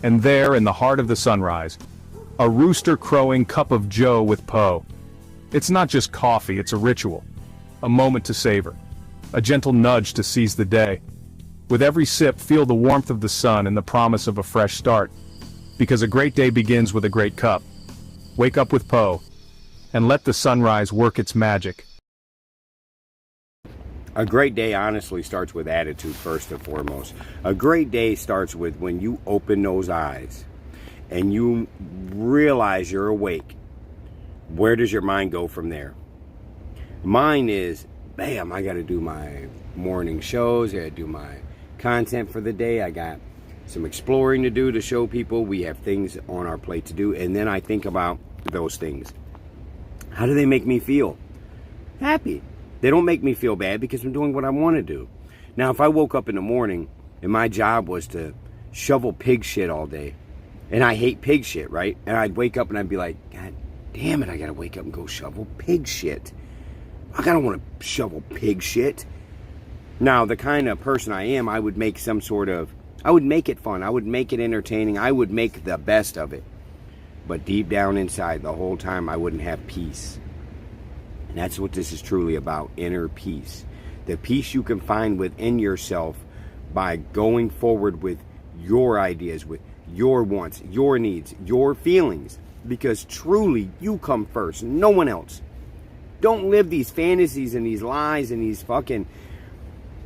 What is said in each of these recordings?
And there, in the heart of the sunrise, a rooster crowing cup of joe with Poe. It's not just coffee, it's a ritual. A moment to savor. A gentle nudge to seize the day. With every sip, feel the warmth of the sun and the promise of a fresh start. Because a great day begins with a great cup. Wake up with Poe, and let the sunrise work its magic. A great day honestly starts with attitude first and foremost. A great day starts with when you open those eyes and you realize you're awake. Where does your mind go from there? Mine is, bam, I got to do my morning shows. I got to do my content for the day. I got some exploring to do to show people we have things on our plate to do. And then I think about those things. How do they make me feel? Happy. They don't make me feel bad because I'm doing what I want to do. Now, if I woke up in the morning and my job was to shovel pig shit all day, and I hate pig shit, right? And I'd wake up and I'd be like, God damn it, I got to wake up and go shovel pig shit. I don't want to shovel pig shit. Now, the kind of person I am, I would make I would make it fun. I would make it entertaining. I would make the best of it. But deep down inside, the whole time, I wouldn't have peace. And that's what this is truly about, inner peace. The peace you can find within yourself by going forward with your ideas, with your wants, your needs, your feelings. Because truly, you come first, no one else. Don't live these fantasies and these lies and these fucking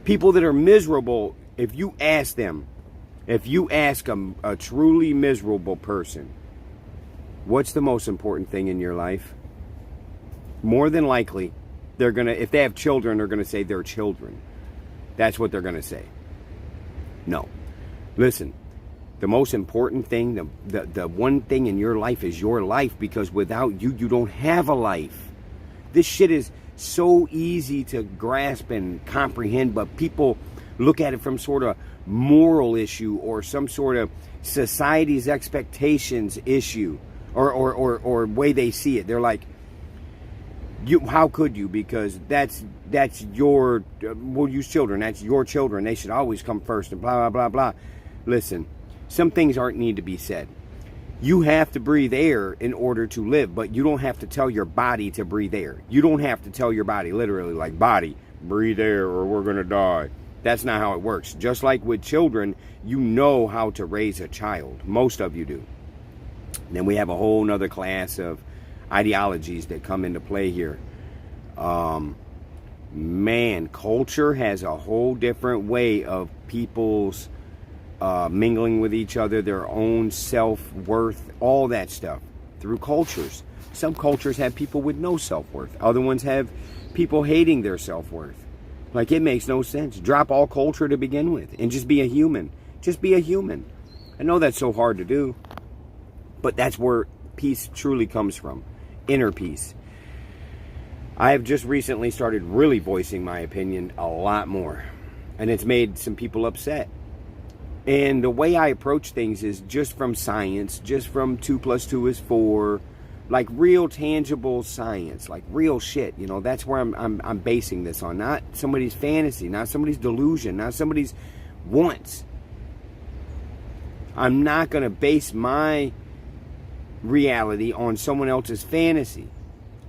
people that are miserable. If you ask a truly miserable person, what's the most important thing in your life? More than likely, if they have children, they're gonna say they're children. That's what they're gonna say. No. Listen, the most important thing, the one thing in your life is your life, because without you, you don't have a life. This shit is so easy to grasp and comprehend, but people look at it from sort of moral issue or some sort of society's expectations issue or way they see it. They're like, how could you? Because that's your, we'll use children. That's your children. They should always come first and blah, blah, blah, blah. Listen, some things aren't need to be said. You have to breathe air in order to live, but you don't have to tell your body to breathe air. You don't have to tell your body, literally, like, body, breathe air or we're going to die. That's not how it works. Just like with children, you know how to raise a child. Most of you do. And then we have a whole nother class of ideologies that come into play here. Man, culture has a whole different way of people's mingling with each other, their own self-worth, all that stuff through cultures. Some cultures have people with no self-worth. Other ones have people hating their self-worth. Like, it makes no sense. Drop all culture to begin with and just be a human. Just be a human. I know that's so hard to do, but that's where peace truly comes from. Inner peace. I have just recently started really voicing my opinion a lot more, and it's made some people upset. And the way I approach things is just from science, just from 2 + 2 is 4, like real tangible science, like real shit. You know, that's where I'm basing this on, not somebody's fantasy, not somebody's delusion, not somebody's wants. I'm not going to base my reality on someone else's fantasy.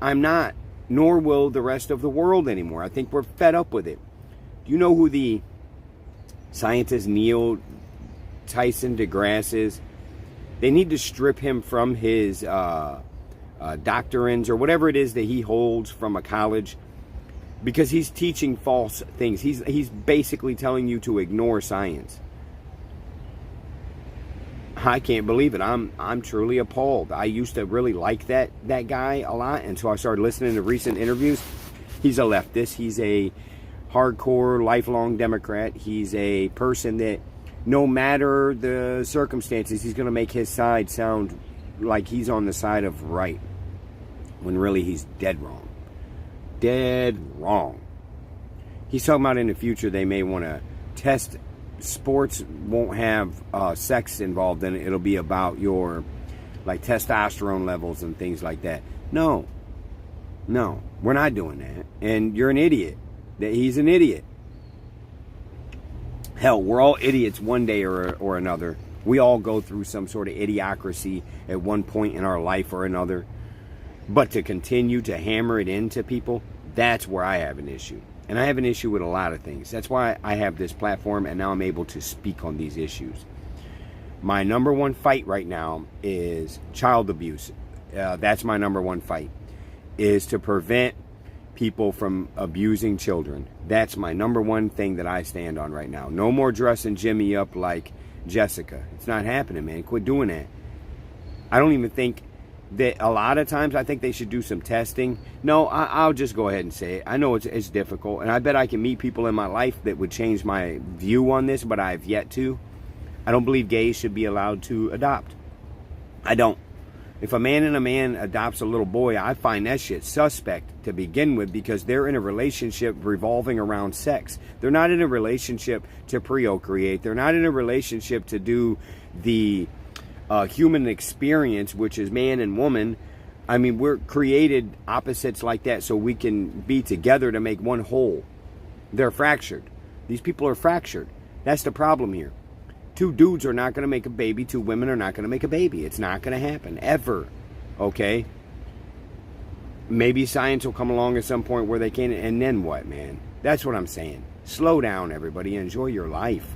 I'm not, nor will the rest of the world anymore. I think we're fed up with it. Do you know who the scientist Neil Tyson deGrasse is? They need to strip him from his doctorines or whatever it is that he holds from a college, because he's teaching false things. He's basically telling you to ignore science. I can't believe it. I'm truly appalled. I used to really like that guy a lot, and so I started listening to recent interviews. He's a leftist. He's a hardcore, lifelong Democrat. He's a person that, no matter the circumstances, he's going to make his side sound like he's on the side of right, when really he's dead wrong. Dead wrong. He's talking about in the future they may want to test. Sports won't have sex involved in it. It'll be about your, like, testosterone levels and things like that. No, we're not doing that. And you're an idiot. He's an idiot. Hell, we're all idiots one day or another. We all go through some sort of idiocracy at one point in our life or another. But to continue to hammer it into people, that's where I have an issue. And I have an issue with a lot of things. That's why I have this platform, and now I'm able to speak on these issues. My number one fight right now is child abuse. That's my number one fight, is to prevent people from abusing children. That's my number one thing that I stand on right now. No more dressing Jimmy up like Jessica. It's not happening, man. Quit doing that. I don't even think that a lot of times I think they should do some testing. No, I'll just go ahead and say it. I know it's difficult, and I bet I can meet people in my life that would change my view on this, but I have yet to. I don't believe gays should be allowed to adopt. I don't. If a man and a man adopts a little boy, I find that shit suspect to begin with, because they're in a relationship revolving around sex. They're not in a relationship to procreate. They're not in a relationship to do the human experience, which is man and woman. I mean, we're created opposites like that so we can be together to make one whole. They're fractured. These people are fractured. That's the problem here. Two dudes are not going to make a baby. Two women are not going to make a baby. It's not going to happen, ever. Okay? Maybe science will come along at some point where they can, and then what, man? That's what I'm saying. Slow down, everybody. Enjoy your life.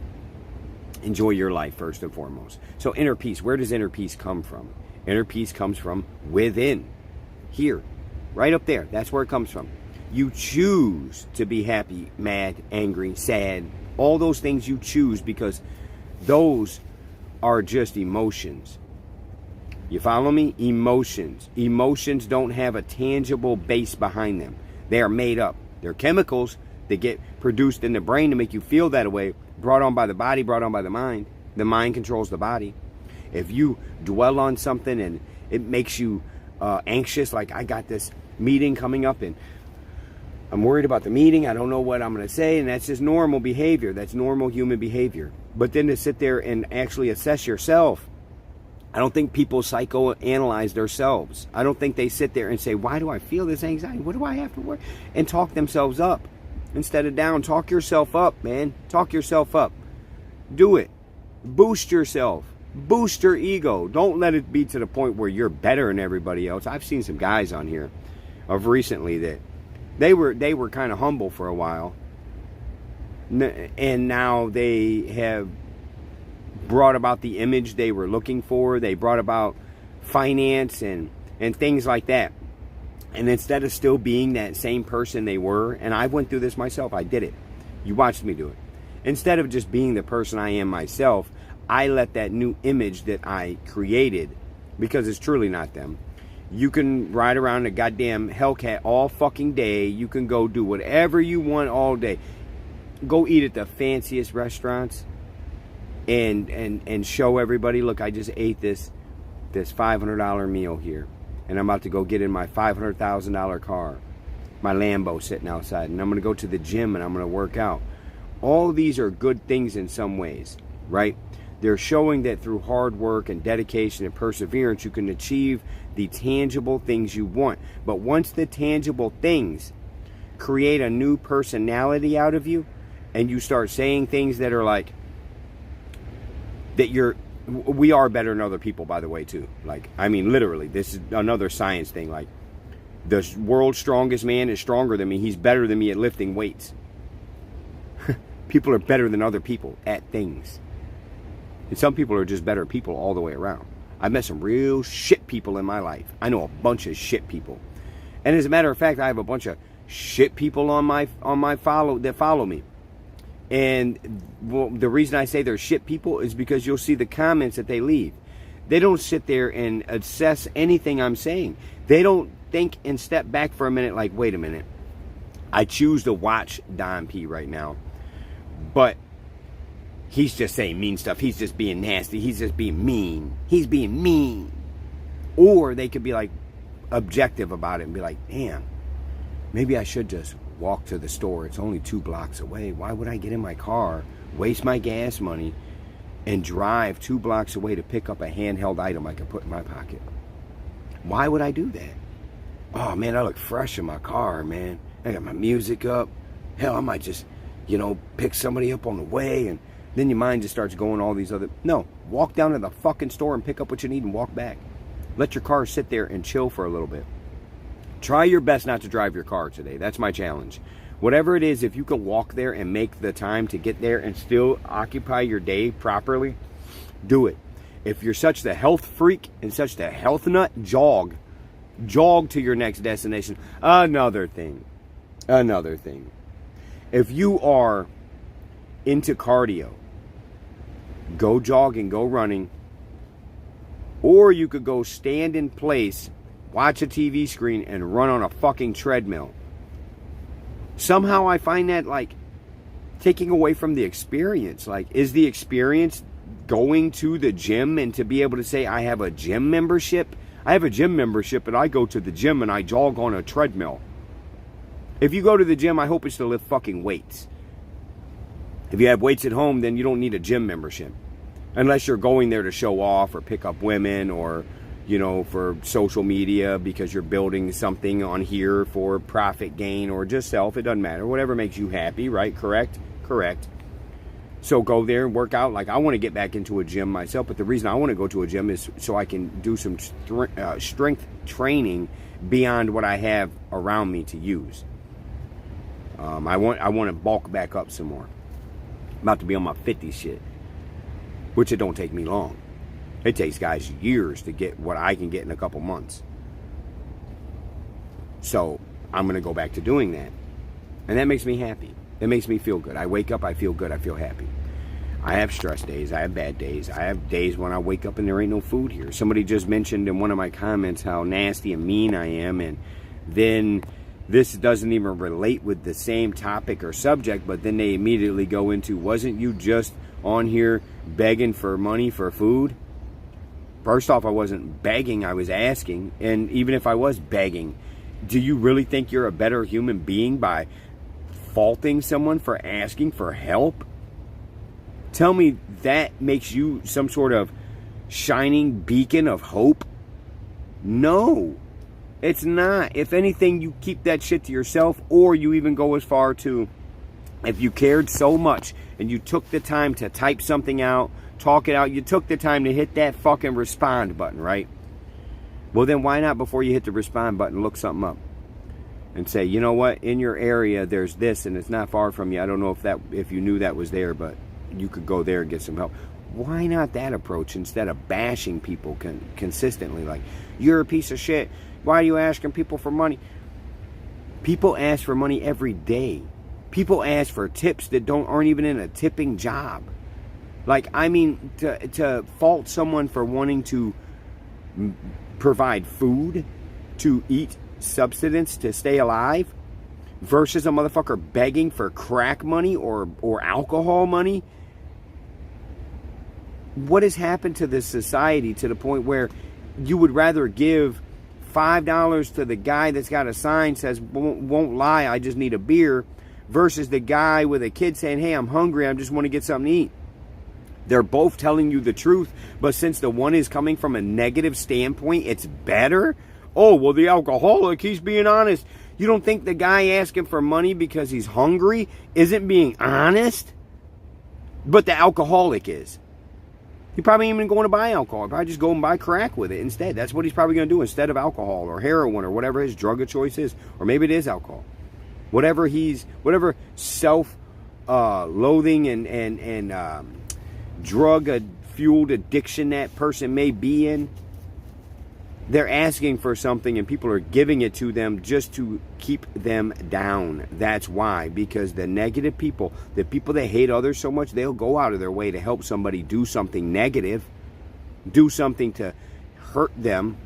Enjoy your life, first and foremost. So inner peace, where does inner peace come from? Inner peace comes from within. Here. Right up there. That's where it comes from. You choose to be happy, mad, angry, sad. All those things you choose, because those are just emotions. You follow me? Emotions. Emotions don't have a tangible base behind them. They are made up. They're chemicals that get produced in the brain to make you feel that way, brought on by the body, brought on by the mind. The mind controls the body. If you dwell on something and it makes you anxious, like I got this meeting coming up and I'm worried about the meeting, I don't know what I'm going to say, and that's just normal behavior. That's normal human behavior. But then to sit there and actually assess yourself, I don't think people psychoanalyze themselves. I don't think they sit there and say, why do I feel this anxiety? What do I have to work? And talk themselves up instead of down. Talk yourself up, man. Talk yourself up. Do it. Boost yourself. Boost your ego. Don't let it be to the point where you're better than everybody else. I've seen some guys on here of recently that they were kind of humble for a while, and now they have brought about the image they were looking for. They brought about finance and things like that. And instead of still being that same person they were, and I went through this myself, I did it. You watched me do it. Instead of just being the person I am myself, I let that new image that I created, because it's truly not them. You can ride around a goddamn Hellcat all fucking day. You can go do whatever you want all day. Go eat at the fanciest restaurants and show everybody, look, I just ate this $500 meal here. And I'm about to go get in my $500,000 car. My Lambo sitting outside. And I'm going to go to the gym and I'm going to work out. All of these are good things in some ways, right? They're showing that through hard work and dedication and perseverance, you can achieve the tangible things you want. But once the tangible things create a new personality out of you, and you start saying things that are like, that we are better than other people, by the way, too. Like, I mean, literally, this is another science thing. Like, the world's strongest man is stronger than me. He's better than me at lifting weights. People are better than other people at things. And some people are just better people all the way around. I've met some real shit people in my life. I know a bunch of shit people. And as a matter of fact, I have a bunch of shit people on my that follow me. And well, the reason I say they're shit people is because you'll see the comments that they leave. They don't sit there and assess anything I'm saying. They don't think and step back for a minute like, wait a minute. I choose to watch Don P right now. But he's just saying mean stuff. He's just being nasty. He's just being mean. He's being mean. Or they could be like objective about it and be like, damn, maybe I should just walk to the store. It's only 2 blocks away. Why would I get in my car, waste my gas money, and drive 2 blocks away to pick up a handheld item I can put in my pocket? Why would I do that? Oh, man, I look fresh in my car, man. I got my music up. Hell, I might just, pick somebody up on the way and Then your mind just starts going all these other... No, walk down to the fucking store and pick up what you need and walk back. Let your car sit there and chill for a little bit. Try your best not to drive your car today. That's my challenge. Whatever it is, if you can walk there and make the time to get there and still occupy your day properly, do it. If you're such the health freak and such the health nut, jog. Jog to your next destination. Another thing. If you are into cardio, go jogging, go running. Or you could go stand in place, watch a TV screen, and run on a fucking treadmill. Somehow I find that, like, taking away from the experience. Like, is the experience going to the gym and to be able to say, I have a gym membership? I have a gym membership and I go to the gym and I jog on a treadmill. If you go to the gym, I hope it's to lift fucking weights. If you have weights at home, then you don't need a gym membership. Unless you're going there to show off or pick up women or, you know, for social media because you're building something on here for profit gain or just self. It doesn't matter. Whatever makes you happy, right? Correct? Correct. So go there and work out. Like, I want to get back into a gym myself, but the reason I want to go to a gym is so I can do some strength training beyond what I have around me to use. I want to bulk back up some more. I'm about to be on my 50 shit, which it don't take me long. It takes guys years to get what I can get in a couple months. So I'm going to go back to doing that. And that makes me happy. It makes me feel good. I wake up, I feel good, I feel happy. I have stress days, I have bad days. I have days when I wake up and there ain't no food here. Somebody just mentioned in one of my comments how nasty and mean I am, and then this doesn't even relate with the same topic or subject, but then they immediately go into, wasn't you just on here begging for money for food? First off, I wasn't begging, I was asking. And even if I was begging, do you really think you're a better human being by faulting someone for asking for help? Tell me that makes you some sort of shining beacon of hope? No, it's not. If anything, you keep that shit to yourself, or you even go as far to, if you cared so much and you took the time to type something out, talk it out, you took the time to hit that fucking respond button, right? Well, then why not, before you hit the respond button, look something up and say, you know what, in your area there's this and it's not far from you. I don't know if you knew that was there, but you could go there and get some help. Why not that approach instead of bashing people consistently? Like, you're a piece of shit. Why are you asking people for money? People ask for money every day. People ask for tips that aren't even in a tipping job. Like, I mean, to fault someone for wanting to provide food, to eat subsistence, to stay alive, versus a motherfucker begging for crack money or alcohol money. What has happened to this society to the point where you would rather give $5 to the guy that's got a sign says, won't lie, I just need a beer, versus the guy with a kid saying, hey, I'm hungry, I just want to get something to eat? They're both telling you the truth, but since the one is coming from a negative standpoint, it's better? Oh, well, the alcoholic, he's being honest. You don't think the guy asking for money because he's hungry isn't being honest? But the alcoholic is. He probably ain't even going to buy alcohol. He'll probably just go and buy crack with it instead. That's what he's probably going to do instead of alcohol or heroin or whatever his drug of choice is. Or maybe it is alcohol. Whatever self-loathing and drug-fueled addiction that person may be in, they're asking for something and people are giving it to them just to keep them down. That's why. Because the negative people, the people that hate others so much, they'll go out of their way to help somebody do something negative, do something to hurt them.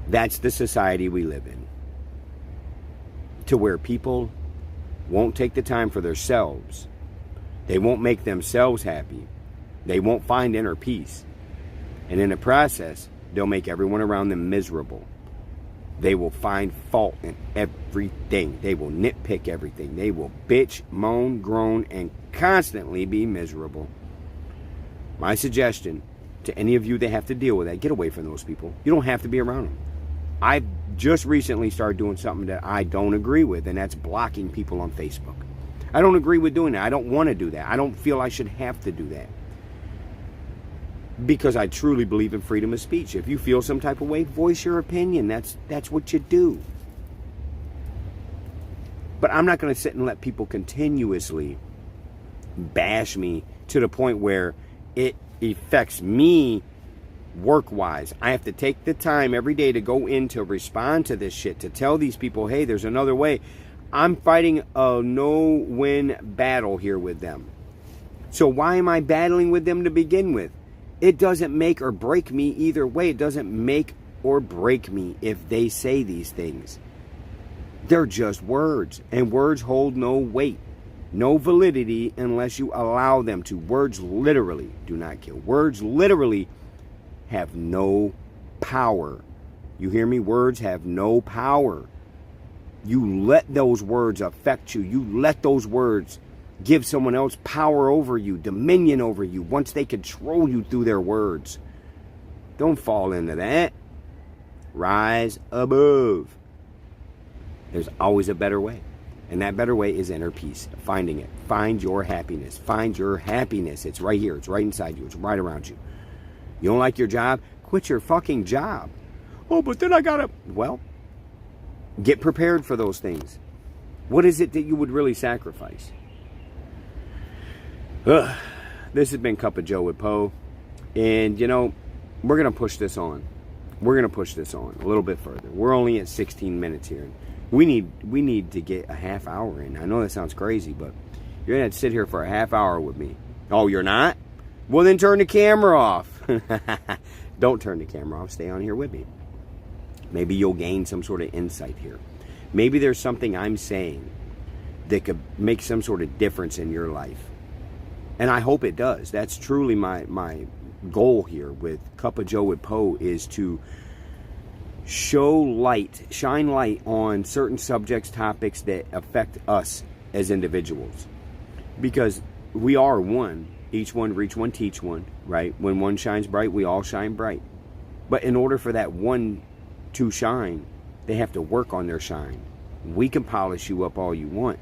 That's the society we live in. To where people won't take the time for themselves. They won't make themselves happy. They won't find inner peace. And in the process, they'll make everyone around them miserable. They will find fault in everything. They will nitpick everything. They will bitch, moan, groan, and constantly be miserable. My suggestion to any of you that have to deal with that, get away from those people. You don't have to be around them. I've just recently started doing something that I don't agree with, and that's blocking people on Facebook. I don't agree with doing that. I don't want to do that. I don't feel I should have to do that. Because I truly believe in freedom of speech. If you feel some type of way, voice your opinion. That's what you do. But I'm not going to sit and let people continuously bash me to the point where it affects me work-wise. I have to take the time every day to go in to respond to this shit, to tell these people, hey, there's another way. I'm fighting a no-win battle here with them. So why am I battling with them to begin with? It doesn't make or break me either way. It doesn't make or break me if they say these things. They're just words, and words hold no weight, no validity unless you allow them to. Words literally do not kill. Words literally have no power. You hear me? Words have no power. You let those words affect you. You let those words give someone else power over you, dominion over you, once they control you through their words. Don't fall into that. Rise above. There's always a better way. And that better way is inner peace. Finding it. Find your happiness. Find your happiness. It's right here. It's right inside you. It's right around you. You don't like your job? Quit your fucking job. Oh, but then I gotta... Well, get prepared for those things. What is it that you would really sacrifice? Ugh. This has been Cup of Joe with Poe. And, you know, we're going to push this on. We're going to push this on a little bit further. We're only at 16 minutes here. We need to get a half hour in. I know that sounds crazy, but you're going to sit here for a half hour with me. Oh, you're not? Well, then turn the camera off. Don't turn the camera off. Stay on here with me. Maybe you'll gain some sort of insight here. Maybe there's something I'm saying that could make some sort of difference in your life. And I hope it does. That's truly my goal here with Cup of Joe with Poe, is to shine light on certain subjects, topics that affect us as individuals. Because we are one. Each one reach one, teach one, right? When one shines bright, we all shine bright. But in order for that one to shine, they have to work on their shine. We can polish you up all you want.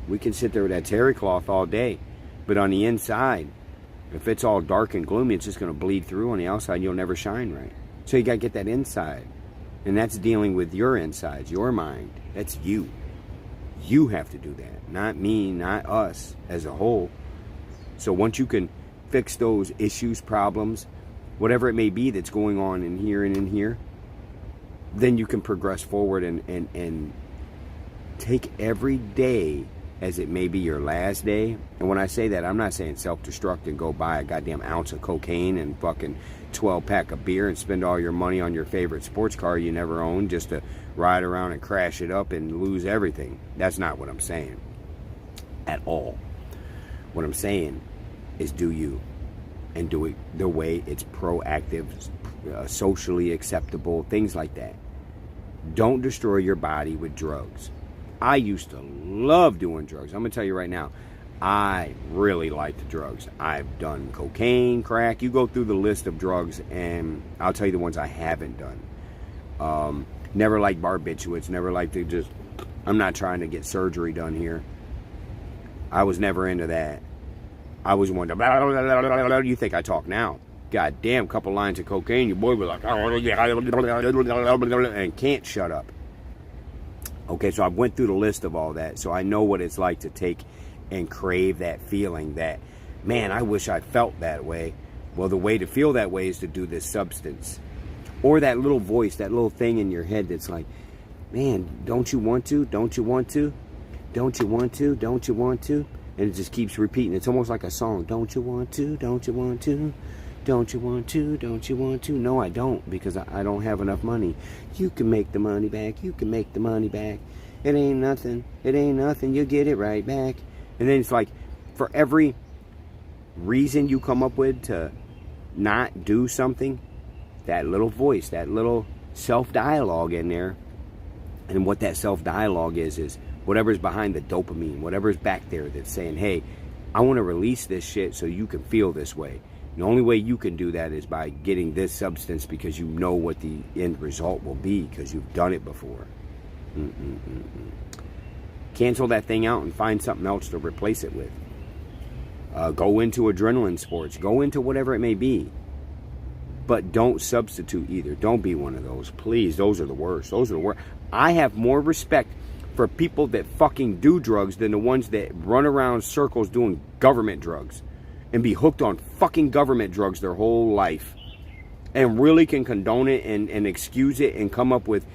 We can sit there with that terry cloth all day. But on the inside, if it's all dark and gloomy, it's just going to bleed through. On the outside, you'll never shine right. So you got to get that inside. And that's dealing with your insides, your mind. That's you. You have to do that. Not me, not us as a whole. So once you can fix those issues, problems, whatever it may be that's going on in here and in here, then you can progress forward and take every day as it may be your last day. And when I say that, I'm not saying self-destruct and go buy a goddamn ounce of cocaine and fucking 12-pack of beer and spend all your money on your favorite sports car you never owned just to ride around and crash it up and lose everything. That's not what I'm saying at all. What I'm saying is do you, and do it the way it's proactive, socially acceptable, things like that. Don't destroy your body with drugs. I used to love doing drugs. I'm going to tell you right now, I really like the drugs. I've done cocaine, crack. You go through the list of drugs, and I'll tell you the ones I haven't done. Never liked barbiturates. Never liked to just... I'm not trying to get surgery done here. I was never into that. I was one to... Blah, blah, blah, blah, blah. You think I talk now? God damn, couple lines of cocaine, your boy was like... And can't shut up. Okay, so I went through the list of all that, so I know what it's like to take and crave that feeling that, man, I wish I felt that way. Well, the way to feel that way is to do this substance. Or that little voice, that little thing in your head that's like, man, don't you want to? Don't you want to? Don't you want to? Don't you want to? And it just keeps repeating. It's almost like a song. Don't you want to? Don't you want to? Don't you want to? Don't you want to? No, I don't, because I don't have enough money. You can make the money back. You can make the money back. It ain't nothing. It ain't nothing. You'll get it right back. And then it's like, for every reason you come up with to not do something, that little voice, that little self-dialogue in there, and what that self-dialogue is whatever's behind the dopamine, whatever's back there that's saying, hey, I want to release this shit so you can feel this way. The only way you can do that is by getting this substance, because you know what the end result will be, because you've done it before. Cancel that thing out and find something else to replace it with. Go into adrenaline sports. Go into whatever it may be. But don't substitute either. Don't be one of those. Please, those are the worst. Those are the worst. I have more respect for people that fucking do drugs than the ones that run around circles doing government drugs and be hooked on fucking government drugs their whole life and really can condone it and excuse it and come up with,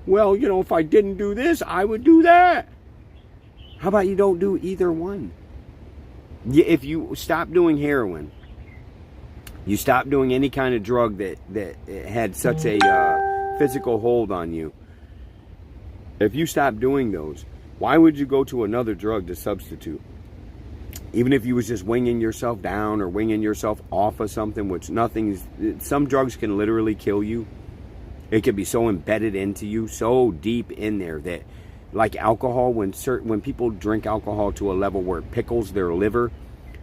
well, you know, if I didn't do this, I would do that. How about you don't do either one? If you stop doing heroin, you stop doing any kind of drug that had such a physical hold on you. If you stop doing those, why would you go to another drug to substitute? Even if you was just winging yourself down or winging yourself off of something, which some drugs can literally kill you. It can be so embedded into you, so deep in there that, like alcohol, when people drink alcohol to a level where it pickles their liver,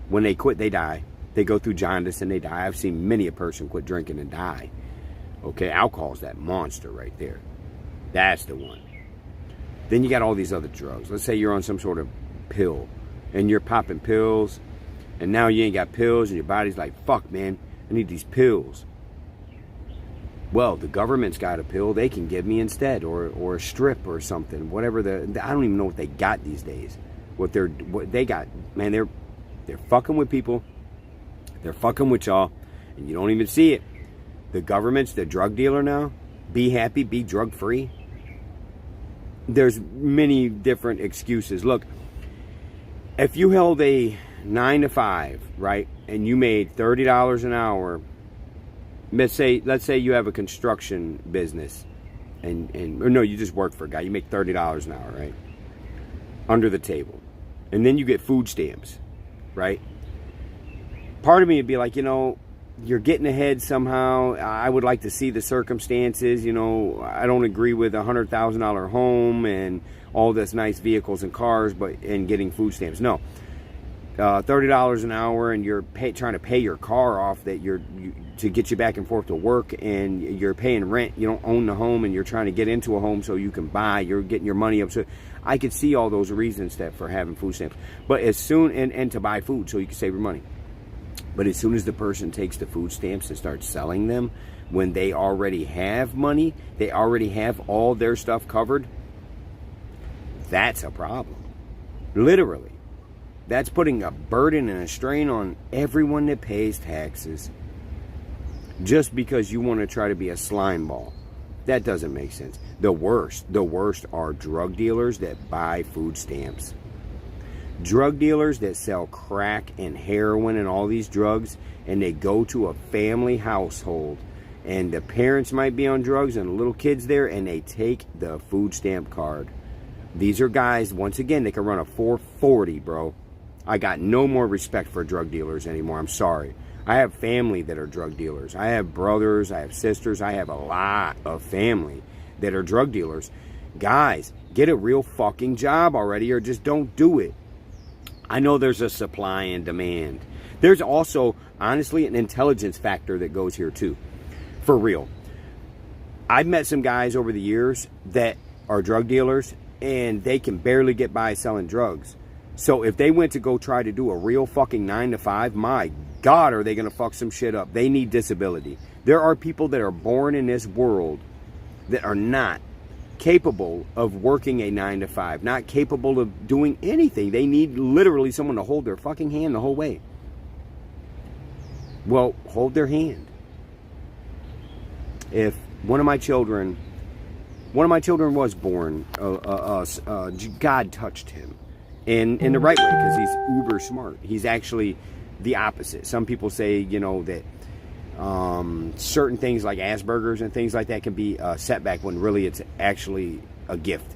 when they quit, they die. They go through jaundice and they die. I've seen many a person quit drinking and die. Okay, alcohol's that monster right there. That's the one. Then you got all these other drugs. Let's say you're on some sort of pill and you're popping pills and now you ain't got pills and your body's like, fuck, man, I need these pills. Well, the government's got a pill they can give me instead, or a strip or something, whatever. I don't even know what they got these days. What they got, man, they're fucking with people. They're fucking with y'all, and you don't even see it. The government's the drug dealer now. Be happy, be drug free. There's many different excuses. Look, if you held a 9 to 5, right, and you made $30 an hour, let's say you have a construction business, or no, you just work for a guy. You make $30 an hour, right, under the table, and then you get food stamps, right? Part of me would be like, you know, you're getting ahead somehow. I would like to see the circumstances. You know, I don't agree with a $100,000 home and all this nice vehicles and cars, and getting food stamps. No, $30 an hour, and you're trying to pay your car off to get you back and forth to work, and you're paying rent. You don't own the home, and you're trying to get into a home so you can buy. You're getting your money up. So I could see all those reasons for having food stamps. But as soon and to buy food so you can save your money. But as soon as the person takes the food stamps and starts selling them, when they already have money, they already have all their stuff covered, that's a problem. Literally. That's putting a burden and a strain on everyone that pays taxes just because you want to try to be a slime ball. That doesn't make sense. The worst are drug dealers that buy food stamps. Drug dealers that sell crack and heroin and all these drugs, and they go to a family household and the parents might be on drugs and the little kids there, and they take the food stamp card. These are guys, once again, they can run a 440, bro. I got no more respect for drug dealers anymore. I'm sorry. I have family that are drug dealers. I have brothers, I have sisters, I have a lot of family that are drug dealers. Guys, get a real fucking job already, or just don't do it. I know there's a supply and demand. There's also, honestly, an intelligence factor that goes here too. For real. I've met some guys over the years that are drug dealers, and they can barely get by selling drugs. So if they went to go try to do a real fucking 9 to 5, my God, are they going to fuck some shit up. They need disability. There are people that are born in this world that are not capable of working a 9 to 5, not capable of doing anything. They need literally someone to hold their fucking hand the whole way. Well, hold their hand. If one of my children was born, God touched him in the right way, because he's uber smart. He's actually the opposite. Some people say, you know, that certain things like Asperger's and things like that can be a setback, when really it's actually a gift.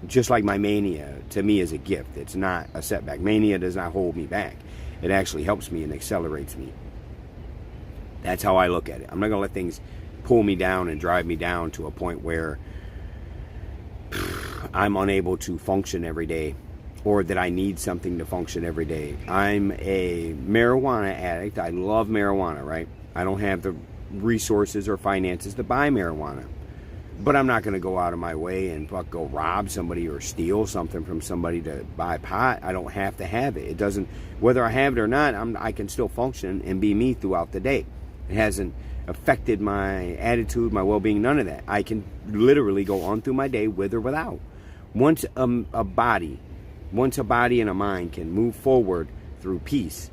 Just like my mania, to me, is a gift. It's not a setback. Mania does not hold me back. It actually helps me and accelerates me. That's how I look at it. I'm not going to let things pull me down and drive me down to a point where I'm unable to function every day, or that I need something to function every day. I'm a marijuana addict. I love marijuana, right? I don't have the resources or finances to buy marijuana. But I'm not going to go out of my way and go rob somebody or steal something from somebody to buy pot. I don't have to have it. It doesn't, whether I have it or not, I can still function and be me throughout the day. It hasn't affected my attitude, my well-being, none of that. I can literally go on through my day with or without. Once a body and a mind can move forward through peace,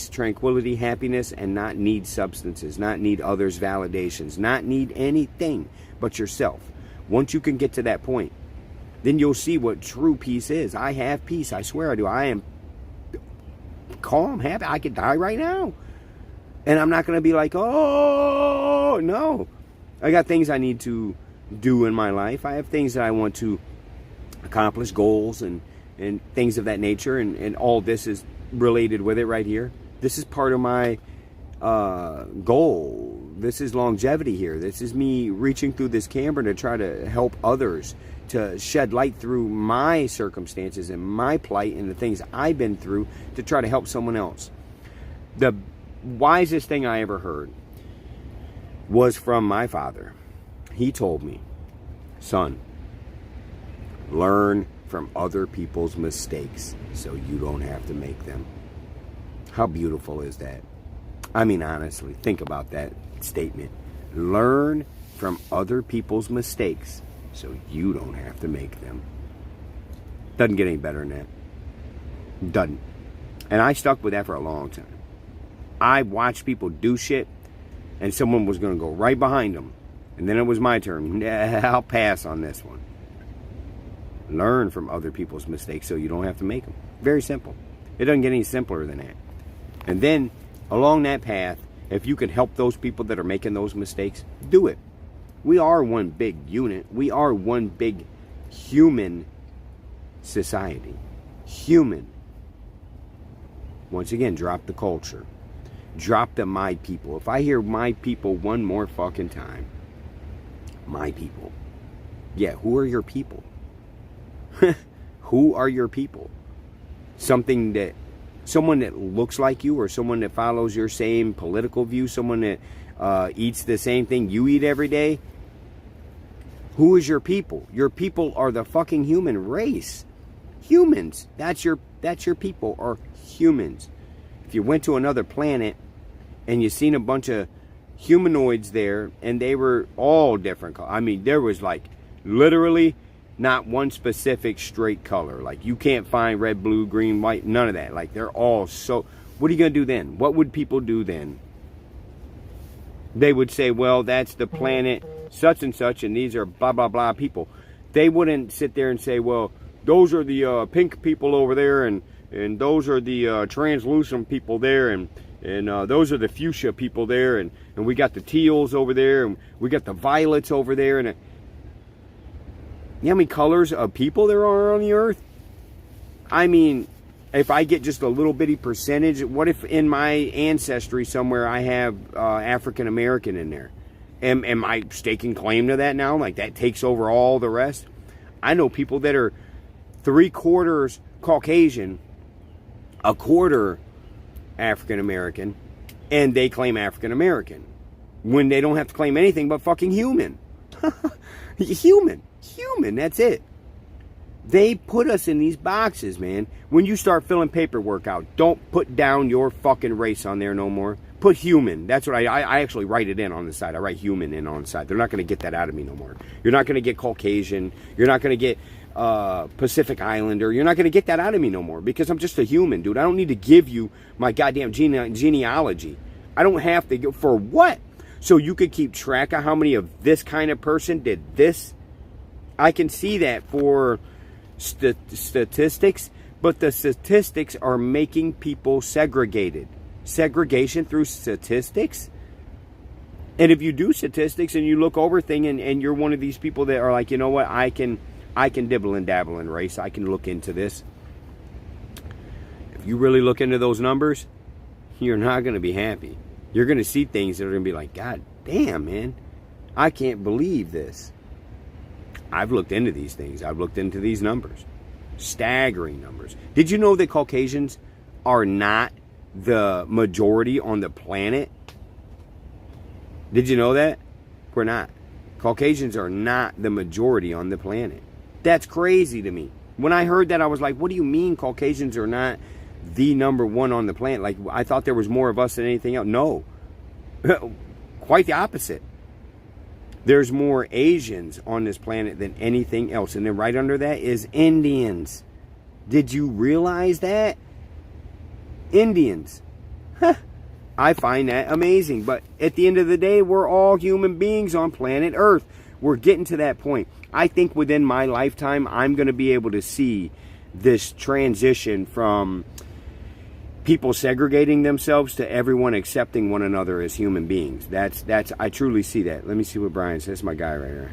tranquility, happiness, and not need substances, not need others' validations, not need anything but yourself. Once you can get to that point, then you'll see what true peace is. I have peace. I swear I do. I am calm, happy. I could die right now. And I'm not going to be like, oh, no. I got things I need to do in my life. I have things that I want to accomplish, goals and things of that nature. And all this is related with it right here. This is part of my goal. This is longevity here. This is me reaching through this camera to try to help others, to shed light through my circumstances and my plight and the things I've been through to try to help someone else. The wisest thing I ever heard was from my father. He told me, son, learn from other people's mistakes so you don't have to make them. How beautiful is that? I mean, honestly, think about that statement. Learn from other people's mistakes so you don't have to make them. Doesn't get any better than that. Doesn't. And I stuck with that for a long time. I watched people do shit and someone was going to go right behind them. And then it was my turn. I'll pass on this one. Learn from other people's mistakes so you don't have to make them. Very simple. It doesn't get any simpler than that. And then along that path, if you can help those people that are making those mistakes, do it. We are one big unit. We are one big human society. Human. Once again, drop the culture. Drop the my people. If I hear my people one more fucking time, my people. Yeah, who are your people? Who are your people? Someone that looks like you, or someone that follows your same political view, someone that eats the same thing you eat every day. Who is your people? Your people are the fucking human race. Humans. That's your people, are humans. If you went to another planet and you seen a bunch of humanoids there and they were all different colors. I mean, there was like literally not one specific straight color. Like, you can't find red, blue, green, white, none of that. Like, they're all so... What are you going to do then? What would people do then? They would say, well, that's the planet such and such, and these are blah, blah, blah people. They wouldn't sit there and say, well, those are the pink people over there, and those are the translucent people there, and those are the fuchsia people there, and we got the teals over there, and we got the violets over there, and... You know how many colors of people there are on the earth? I mean, if I get just a little bitty percentage, what if in my ancestry somewhere I have African American in there? Am I staking claim to that now? Like, that takes over all the rest? I know people that are 3/4 Caucasian, 1/4 African American, and they claim African American when they don't have to claim anything but fucking human. Human, that's it. They put us in these boxes, man. When you start filling paperwork out, don't put down your fucking race on there no more. Put human. That's what I actually write it in on the side. I write human in on the side. They're not going to get that out of me no more. You're not going to get Caucasian. You're not going to get Pacific Islander. You're not going to get that out of me no more, because I'm just a human, dude. I don't need to give you my goddamn genealogy. I don't have to. For what? So you could keep track of how many of this kind of person did this? I can see that for statistics, but the statistics are making people segregated. Segregation through statistics? And if you do statistics and you look over thing and you're one of these people that are like, you know what, I can dibble and dabble in race. I can look into this. If you really look into those numbers, you're not going to be happy. You're going to see things that are going to be like, God damn, man, I can't believe this. I've looked into these things. I've looked into these numbers. Staggering numbers. Did you know that Caucasians are not the majority on the planet? Did you know that? We're not. Caucasians are not the majority on the planet. That's crazy to me. When I heard that, I was like, what do you mean Caucasians are not the number one on the planet? Like, I thought there was more of us than anything else. No. Quite the opposite. There's more Asians on this planet than anything else. And then right under that is Indians. Did you realize that? Indians. I find that amazing. But at the end of the day, we're all human beings on planet Earth. We're getting to that point. I think within my lifetime, I'm going to be able to see this transition from people segregating themselves to everyone accepting one another as human beings. I truly see that. Let me see what Brian says. That's my guy right here.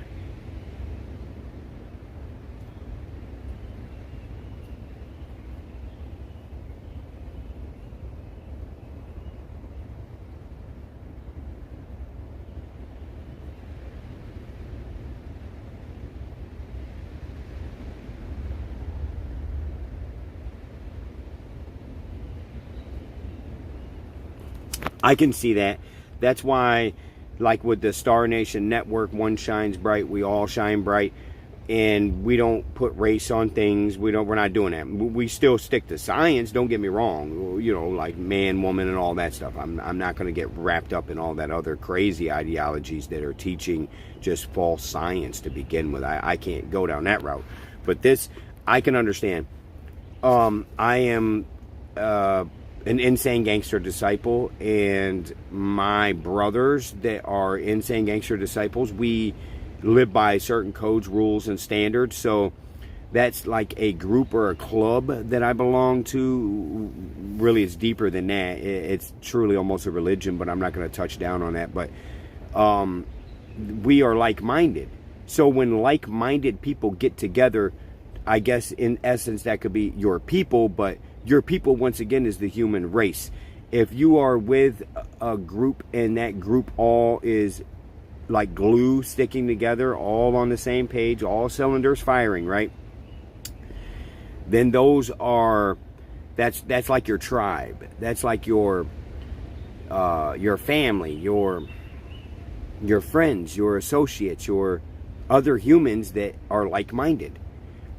I can see that. That's why, like with the Star Nation Network, one shines bright, we all shine bright, and we don't put race on things. We're not doing that. We still stick to science. Don't get me wrong. You know, like man, woman, and all that stuff. I'm not going to get wrapped up in all that other crazy ideologies that are teaching just false science to begin with. I can't go down that route. But this, I can understand. I am an Insane Gangster disciple, and my brothers that are Insane Gangster disciples, we live by certain codes, rules, and standards. So that's like a group or a club that I belong to. Really, it's deeper than that. It's truly almost a religion, but I'm not going to touch down on that. But we are like-minded. So when like-minded people get together, I guess in essence that could be your people, but your people, once again, is the human race. If you are with a group and that group all is like glue sticking together, all on the same page, all cylinders firing, right? Then that's like your tribe. That's like your family, your friends, your associates, your other humans that are like-minded.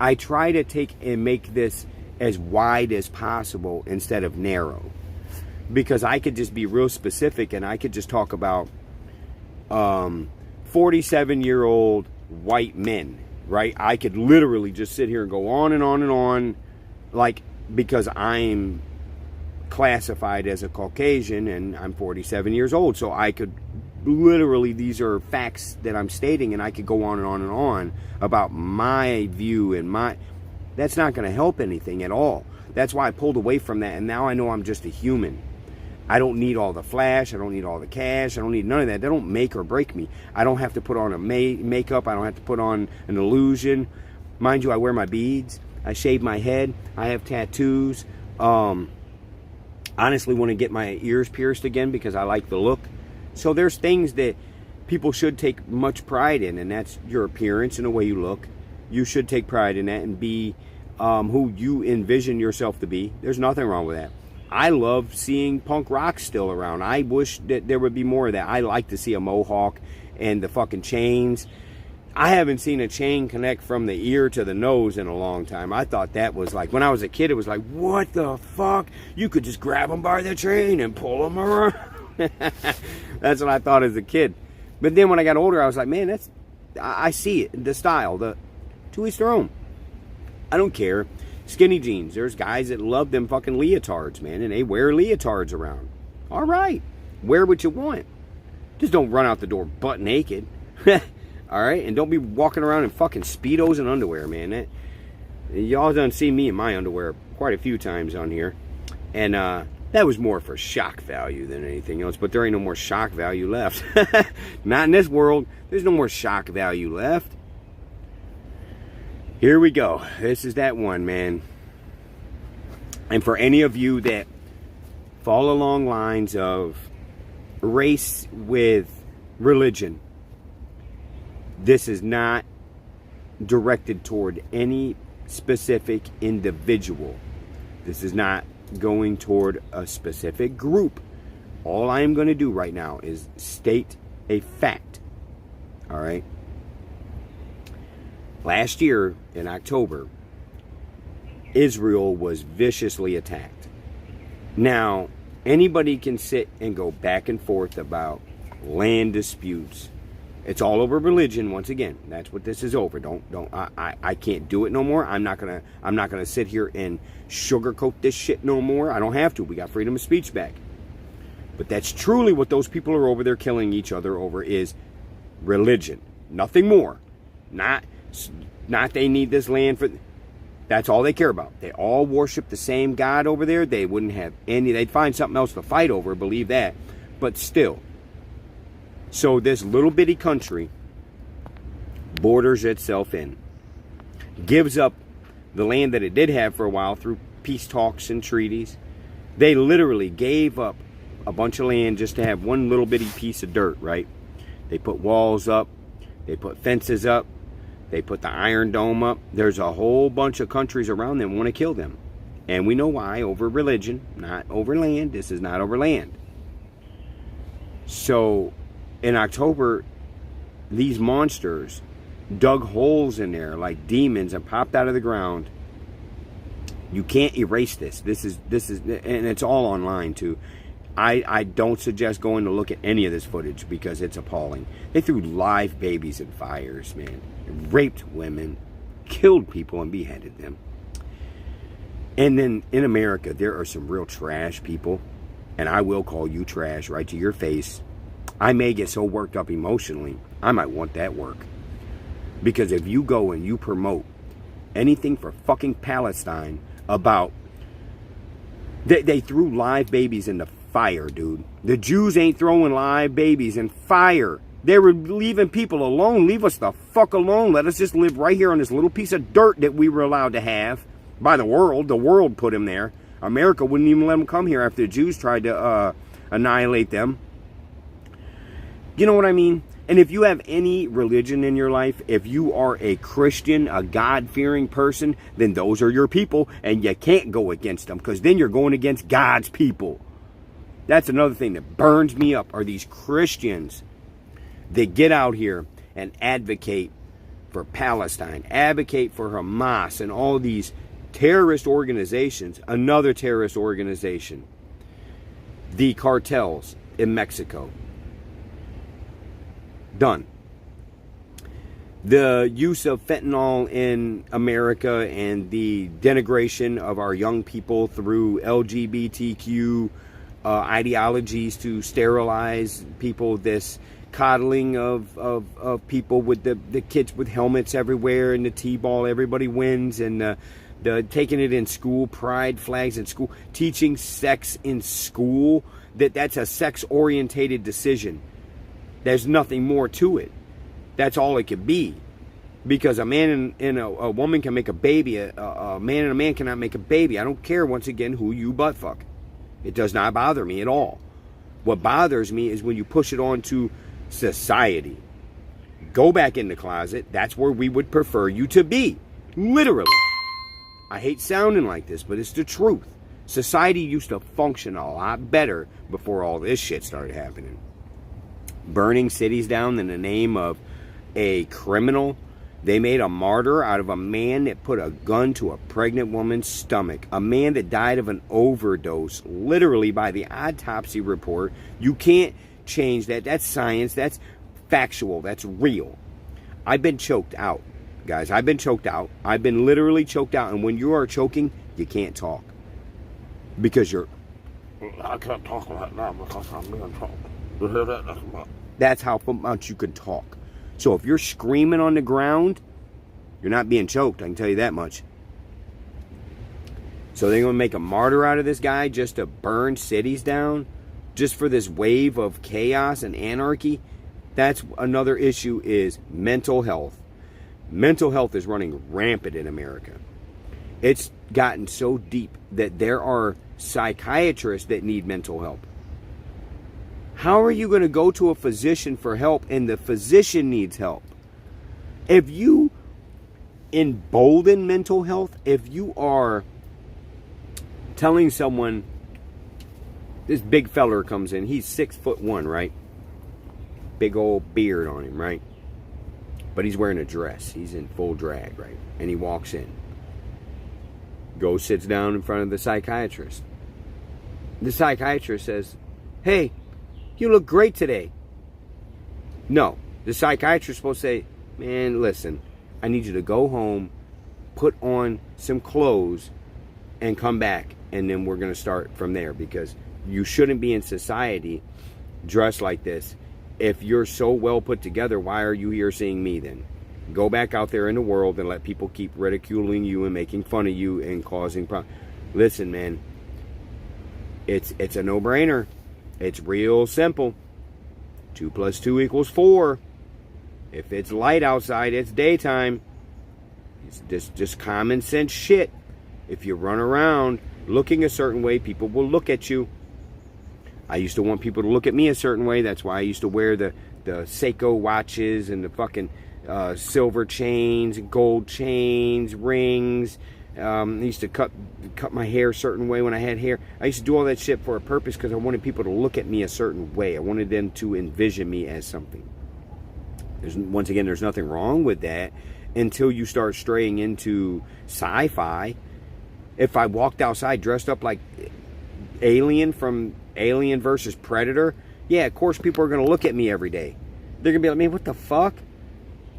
I try to take and make this as wide as possible instead of narrow, because I could just be real specific and I could just talk about 47-year-old white men, right? I could literally just sit here and go on and on and on, like, because I'm classified as a Caucasian and I'm 47 years old, so I could literally, these are facts that I'm stating, and I could go on and on and on about my view and that's not going to help anything at all. That's why I pulled away from that, and now I know I'm just a human. I don't need all the flash. I don't need all the cash. I don't need none of that. They don't make or break me. I don't have to put on a makeup. I don't have to put on an illusion. Mind you, I wear my beads. I shave my head. I have tattoos. Honestly, want to get my ears pierced again because I like the look. So there's things that people should take much pride in, and that's your appearance and the way you look. You should take pride in that and be who you envision yourself to be. There's nothing wrong with that. I love seeing punk rock still around. I wish that there would be more of that. I like to see a mohawk and the fucking chains. I haven't seen a chain connect from the ear to the nose in a long time. I thought that was like, when I was a kid, it was like, what the fuck? You could just grab them by the chain and pull them around. That's what I thought as a kid. But then when I got older, I was like, man, I see it, the style, to each their own. I don't care. Skinny jeans. There's guys that love them fucking leotards, man, and they wear leotards around. All right. Wear what you want. Just don't run out the door butt naked. All right? And don't be walking around in fucking Speedos and underwear, man. Y'all done seen me in my underwear quite a few times on here. And that was more for shock value than anything else. But there ain't no more shock value left. Not in this world. There's no more shock value left. Here we go. This is that one, man. And for any of you that fall along lines of race with religion, this is not directed toward any specific individual. This is not going toward a specific group. All I am going to do right now is state a fact. All right? Last year in October, Israel was viciously attacked. Now, anybody can sit and go back and forth about land disputes. It's all over religion once again. That's what this is over. I can't do it no more. I'm not gonna sit here and sugarcoat this shit no more. I don't have to. We got freedom of speech back. But that's truly what those people are over there killing each other over is religion. Nothing more. Not they need this land for. That's all they care about. They all worship the same God over there. They wouldn't have any. They'd find something else to fight over. Believe that. But still. So this little bitty country borders itself in, gives up the land that it did have for a while through peace talks and treaties. They literally gave up a bunch of land just to have one little bitty piece of dirt, right? They put walls up, they put fences up, they put the Iron Dome up. There's a whole bunch of countries around them want to kill them. And we know why, over religion, not over land. This is not over land. So in October, these monsters dug holes in there like demons and popped out of the ground. You can't erase this. This is, and it's all online too. I don't suggest going to look at any of this footage because it's appalling. They threw live babies in fires, man. Raped women, killed people and beheaded them. And then in America, there are some real trash people. And I will call you trash right to your face. I may get so worked up emotionally, I might want that work. Because if you go and you promote anything for fucking Palestine about... They threw live babies in the fire, dude. The Jews ain't throwing live babies in fire. They were leaving people alone. Leave us the fuck alone. Let us just live right here on this little piece of dirt that we were allowed to have by the world. The world put him there. America wouldn't even let them come here after the Jews tried to annihilate them. You know what I mean? And if you have any religion in your life, if you are a Christian, a God-fearing person, then those are your people, and you can't go against them, because then you're going against God's people. That's another thing that burns me up, are these Christians that get out here and advocate for Palestine, advocate for Hamas, and all these terrorist organizations. Another terrorist organization, the cartels in Mexico. Done. The use of fentanyl in America and the denigration of our young people through LGBTQ ideologies to sterilize people, this coddling of people with the kids with helmets everywhere and the T-ball, everybody wins, and the taking it in school, pride flags in school, teaching sex in school, that's a sex-orientated decision. There's nothing more to it. That's all it could be. Because a man and a woman can make a baby. A man and a man cannot make a baby. I don't care, once again, who you butt fuck. It does not bother me at all. What bothers me is when you push it on to society. Go back in the closet. That's where we would prefer you to be. Literally. I hate sounding like this, but it's the truth. Society used to function a lot better before all this shit started happening. Burning cities down in the name of a criminal. They made a martyr out of a man that put a gun to a pregnant woman's stomach. A man that died of an overdose, literally by the autopsy report. You can't change that. That's science. That's factual. That's real. I've been choked out, guys. I've been choked out. I've been literally choked out. And when you are choking, you can't talk. Because you're... I can't talk right now because I'm being choked. You hear that? That's how much you can talk. So if you're screaming on the ground, you're not being choked, I can tell you that much. So they're going to make a martyr out of this guy just to burn cities down? Just for this wave of chaos and anarchy? That's another issue, is mental health. Mental health is running rampant in America. It's gotten so deep that there are psychiatrists that need mental help. How are you going to go to a physician for help and the physician needs help? If you embolden mental health, if you are telling someone, this big feller comes in, he's 6'1", right? Big old beard on him, right? but he's wearing a dress. He's in full drag, right? And he walks in. Goes, sits down in front of the psychiatrist. The psychiatrist says, "Hey, you look great today." No, the psychiatrist is supposed to say, "Man, listen, I need you to go home, put on some clothes, and come back, and then we're going to start from there, because you shouldn't be in society dressed like this. If you're so well put together, why are you here seeing me then? Go back out there in the world and let people keep ridiculing you and making fun of you and causing problems." Listen, man, it's a no-brainer. It's real simple. 2 + 2 = 4. If it's light outside, it's daytime. It's just common sense shit. If you run around looking a certain way, people will look at you. I used to want people to look at me a certain way. That's why I used to wear the Seiko watches and the fucking silver chains, gold chains, rings. I used to cut my hair a certain way when I had hair. I used to do all that shit for a purpose, because I wanted people to look at me a certain way. I wanted them to envision me as something. Once again, there's nothing wrong with that until you start straying into sci-fi. If I walked outside dressed up like Alien from Alien versus Predator, yeah, of course people are going to look at me every day. They're going to be like, "Man, what the fuck?"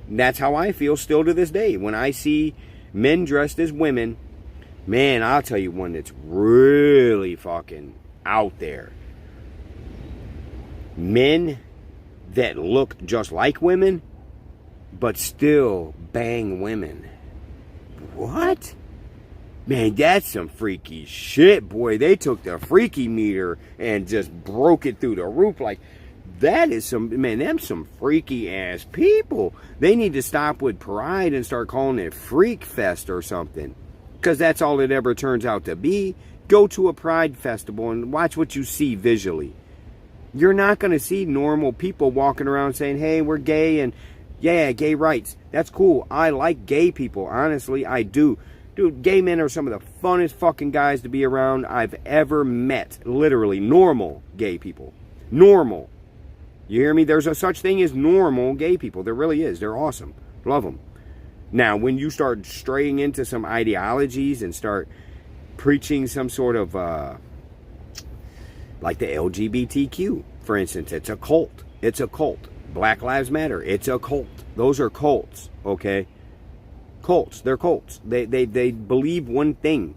And that's how I feel still to this day. When I see men dressed as women, man, I'll tell you one that's really fucking out there. Men that look just like women, but still bang women. What? Man, that's some freaky shit, boy. They took the freaky meter and just broke it through the roof. Like, that is some, man, them some freaky ass people. They need to stop with pride and start calling it Freak Fest or something, because that's all it ever turns out to be. Go to a pride festival and watch what you see visually. You're not going to see normal people walking around saying, "Hey, we're gay," and yeah, gay rights. That's cool. I like gay people. Honestly, I do. Dude, gay men are some of the funnest fucking guys to be around I've ever met. Literally, normal gay people. Normal. You hear me? There's a such thing as normal gay people. There really is. They're awesome. Love them. Now, when you start straying into some ideologies and start preaching some sort of, like the LGBTQ, for instance, it's a cult. It's a cult. Black Lives Matter, it's a cult. Those are cults, okay? Cults, they're cults. They believe one thing.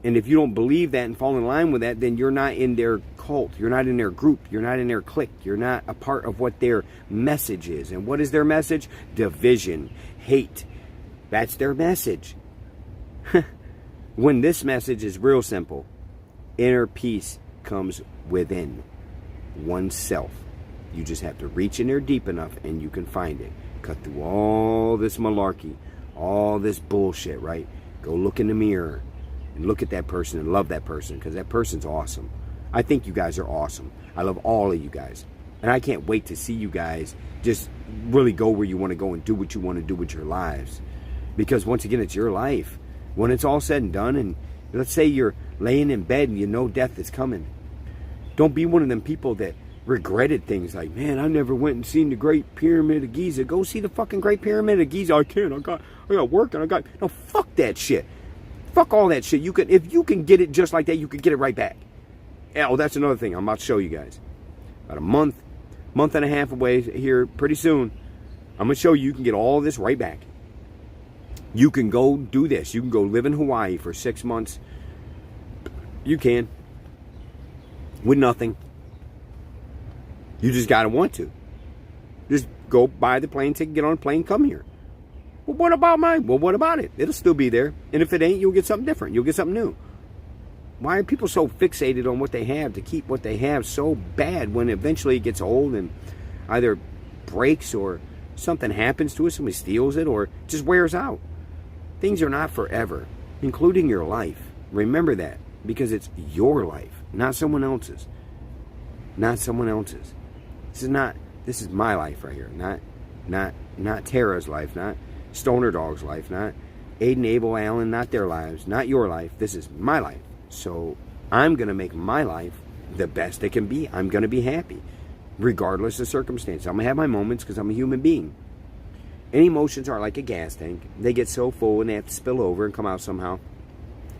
And if you don't believe that and fall in line with that, then you're not in their cult. You're not in their group. You're not in their clique. You're not a part of what their message is. And what is their message? Division, hate. That's their message. When this message is real simple. Inner peace comes within oneself. You just have to reach in there deep enough and you can find it. Cut through all this malarkey, all this bullshit, right? Go look in the mirror and look at that person and love that person, because that person's awesome. I think you guys are awesome. I love all of you guys. And I can't wait to see you guys just really go where you want to go and do what you want to do with your lives. Because once again, it's your life. When it's all said and done, and let's say you're laying in bed and you know death is coming, don't be one of them people that regretted things like, "Man, I never went and seen the Great Pyramid of Giza." Go see the fucking Great Pyramid of Giza. I can't. I got work and I got... No, fuck that shit. Fuck all that shit. If you can get it just like that, you can get it right back. Oh, that's another thing I'm about to show you guys. About a month and a half away here pretty soon, I'm going to show you can get all this right back. You can go do this. You can go live in Hawaii for 6 months. You can. With nothing. You just got to want to. Just go buy the plane ticket, get on a plane, come here. Well, what about mine? Well, what about it? It'll still be there. And if it ain't, you'll get something different. You'll get something new. Why are people so fixated on what they have to keep what they have so bad when eventually it gets old and either breaks or something happens to it, somebody steals it, or just wears out? Things are not forever, including your life. Remember that, because it's your life, not someone else's. Not someone else's. This is my life right here. Not Tara's life, not Stoner Dog's life, not Aiden, Abel, Allen, not their lives, not your life. This is my life. So I'm going to make my life the best it can be. I'm going to be happy, regardless of circumstance. I'm going to have my moments because I'm a human being. And emotions are like a gas tank. They get so full and they have to spill over and come out somehow.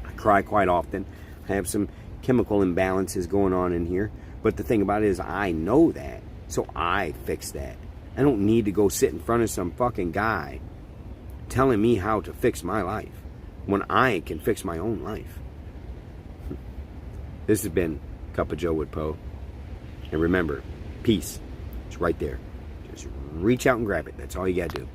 I cry quite often. I have some chemical imbalances going on in here. But the thing about it is I know that. So I fix that. I don't need to go sit in front of some fucking guy telling me how to fix my life when I can fix my own life. This has been Cup of Joe with Poe. And remember, peace. It's right there. Just reach out and grab it. That's all you gotta do.